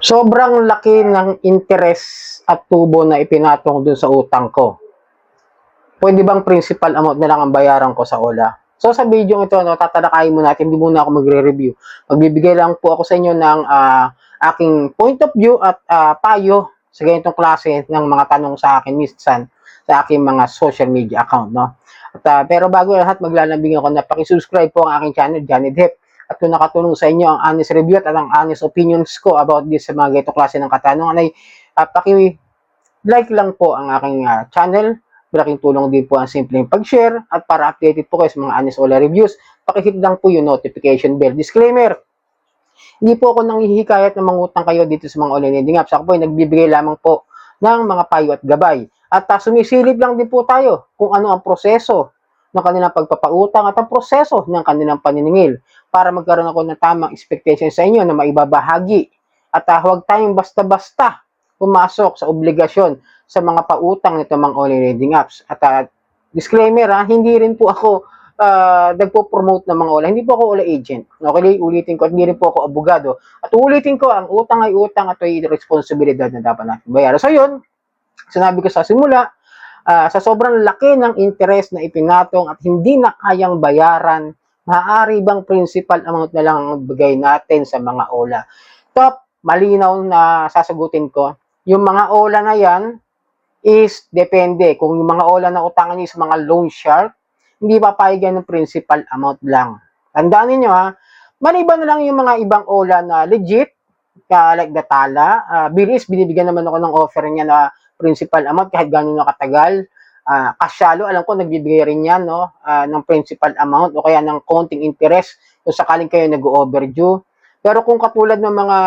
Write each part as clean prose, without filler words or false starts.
Sobrang laki ng interest at tubo na ipinatong dun sa utang ko. Pwede bang principal amount na lang ang bayaran ko sa OLA? So sa video ito, tatalakayin mo natin, hindi muna ako magre-review. Magbibigay lang po ako sa inyo ng aking point of view at payo sa ganitong klase ng mga tanong sa akin minsan sa aking mga social media account. No? Pero bago lahat, maglalambing ako na pakisubscribe po ang aking channel, Johnny Depp. At kung nakatulong sa inyo ang honest review at ang honest opinions ko about this sa mga ganitong klase ng katanungan ay paki-like lang po ang aking channel. Malaking tulong din po ang simpleng pag-share at para updated po kayo sa mga honest OLA reviews, pakihit lang po yung notification bell. Disclaimer, hindi po ako nanghihikayat na mangutang kayo dito sa mga online lending apps. Ako po ay nagbibigay lamang po ng mga payo at gabay. At sumisilip lang din po tayo kung ano ang proseso ng kanilang pagpapautang at ang proseso ng kanilang paniningil para magkaroon ako ng tamang expectation sa inyo na maibabahagi. At huwag tayong basta-basta pumasok sa obligasyon sa mga pautang nito mga online lending apps. At disclaimer, hindi rin po ako nagpo-promote ng mga OLA. Hindi po ako OLA agent. Okay, ulitin ko, at hindi rin po ako abogado. At ulitin ko, ang utang ay utang at ay responsibilidad na dapat natin bayaran. So yun, sinabi ko sa simula, sa sobrang laki ng interest na ipinatong at hindi na kayang bayaran, maaari bang principal amount na lang ang bigay natin sa mga OLA? Top, malinaw na sasagutin ko. Yung mga OLA na yan, is depende. Kung yung mga OLA na utangan niyo sa mga loan shark, hindi papayag yan ng principal amount lang. Tandaan niyo maliban na lang yung mga ibang OLA na legit, like Datala, Bilis, binibigyan naman ako ng offer niya na principal amount kahit gano'n na katagal. Kasyalo, alam ko, nagbibigay rin yan ng principal amount o kaya ng konting interest kung sakaling kayo nag-overdue. Pero kung katulad ng mga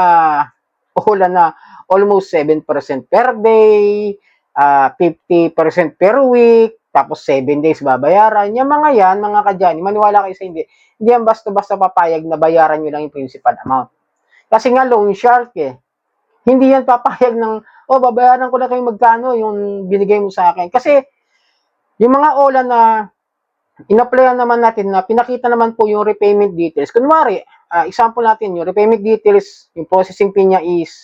OLA na almost 7% per day, 50% per week, tapos 7 days babayaran. Yung mga yan, mga kadyani, maniwala kayo sa hindi. Hindi yan basta-basta papayag na bayaran nyo lang yung principal amount. Kasi nga loan shark Hindi yan papayag ng, babayaran ko na kayo magkano yung binigay mo sa akin. Kasi yung mga OLA na in-applyan naman natin na pinakita naman po yung repayment details. Kunwari, example natin, yung repayment details, yung processing fee niya is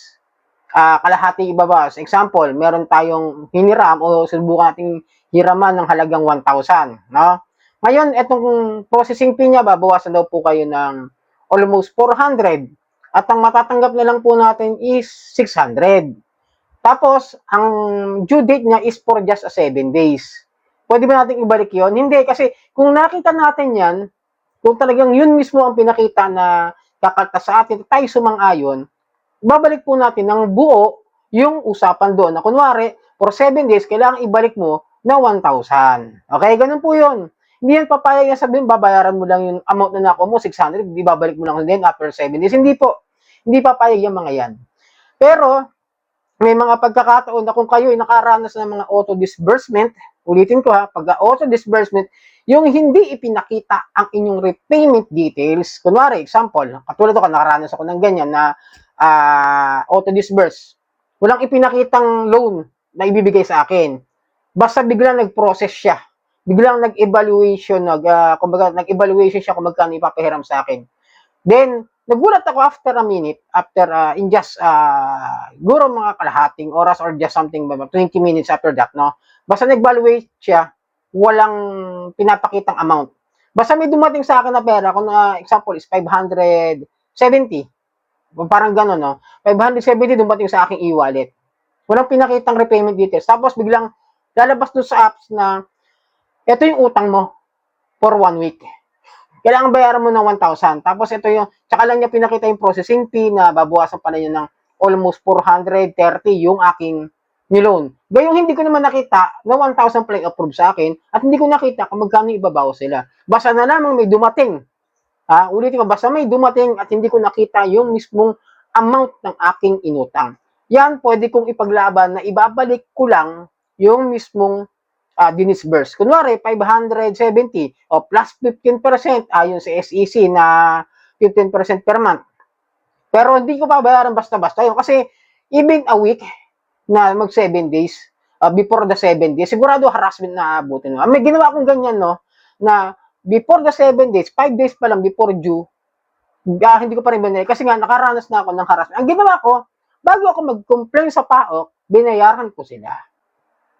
kalahati ibaba. Example, meron tayong hiniram o subukan nating hiraman ng halagang 1,000. No? Ngayon, itong processing fee niya, babawasan daw po kayo ng almost 400. At ang matatanggap na lang po natin is 600. Tapos, ang due date niya is for just 7 days. Pwede ba natin ibalik yon? Hindi, kasi kung nakita natin yan, kung talagang yun mismo ang pinakita na kakalta sa atin, tayo sumang-ayon, babalik po natin ng buo yung usapan doon. Na kunwari, for 7 days, kailangan ibalik mo na 1,000. Okay, ganun po yun. Hindi yan papayag na sabihin, babayaran mo lang yung amount na nakuha mo, 600, hindi babalik mo lang din after 7 days. Hindi po. Hindi papayag yung mga yan. Pero, may mga pagkakataon na kung kayo ay nakaranas ng mga auto-disbursement, ulitin ko pag auto-disbursement, yung hindi ipinakita ang inyong repayment details, kunwari, example, katulad ako, nakaranas ako ng ganyan na auto-disburse, walang ipinakitang loan na ibibigay sa akin. Basta biglang nag-process siya. Biglang nag-evaluation, nag-evaluation siya kung magkano ipapahiram sa akin. Then, nagulat ako after a minute, in just, guro mga kalahating oras or just something, 20 minutes after that, no? Basta nag-evaluate siya, walang pinapakitang amount. Basta may dumating sa akin na pera, kung example is 570, parang gano'n, no? 570 dumating sa aking e-wallet. Walang pinakitang repayment details. Tapos biglang lalabas doon sa apps na ito yung utang mo for 1 week. Kailangan bayaran mo ng 1,000. Tapos ito yung, tsaka lang niya pinakita yung processing fee na babawasan pa na yun ng almost 430 yung aking niloan. Gayong hindi ko naman nakita na 1,000 pala approved sa akin at hindi ko nakita kung magkano ibabawas sila. Basta na lamang may dumating. Ulitin ko, basta may dumating at hindi ko nakita yung mismong amount ng aking inutang. Yan, pwede kong ipaglaban na ibabalik ko lang yung mismong dinisburse. Kunwari, 570 o plus 15% ayon sa SEC na 15% per month. Pero hindi ko babayaran basta-basta yun kasi even a week na mag 7 days, before the 7 days, sigurado harassment na abutin. May ginawa akong ganyan, no, na before the 7 days, 5 days pa lang before due, hindi ko pa rin binili kasi nga nakaranas na ako ng harassment. Ang ginawa ko, bago ako mag-complain sa PAOK, binayaran ko sila.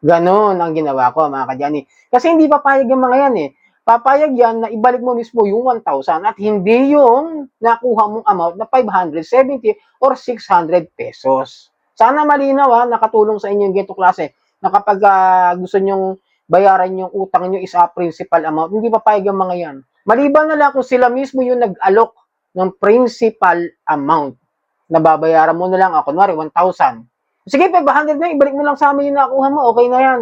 Ganon ang ginawa ko, mga kadyani. Kasi hindi papayag yung mga yan eh. Papayag yan na ibalik mo mismo yung 1,000 at hindi yung nakuha mong amount na 570 or 600 pesos. Sana malinaw ha, nakatulong sa inyo yung ganito klase na kapag gusto nyong bayaran yung utang nyo is a principal amount, hindi papayag yung mga yan. Maliban na lang kung sila mismo yung nag-alok ng principal amount na babayaran mo na lang, kunwari 1,000. Sige, 500 na, ibalik mo lang sa amin yung nakuha mo, okay na yan.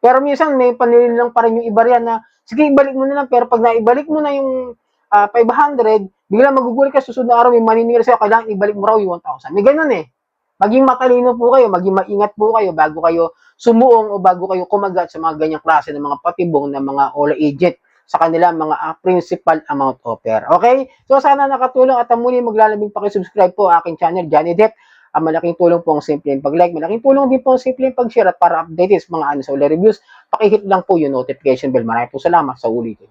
Pero minsan, may panililang pa rin yung iba riyan na, sige, ibalik mo na lang, pero pag naibalik mo na yung 500, bigla magugulat ka, susunod na araw, may maniningil sa'yo, kailangan ibalik mo raw yung 1,000. May ganun eh. Maging matalino po kayo, maging maingat po kayo bago kayo sumuong o bago kayo kumagat sa mga ganyang klase ng mga patibong ng mga ola agent sa kanila mga principal amount offer. Okay? So sana nakatulong at muli maglalabing paki-subscribe po aking channel, Johnny Depp. Malaking tulong po ang simpleng pag-like, malaking tulong din po ang simpleng pag-share at para updated sa mga sa Ola reviews, pakihit lang po yung notification bell. Maraming po salamat sa ulitin.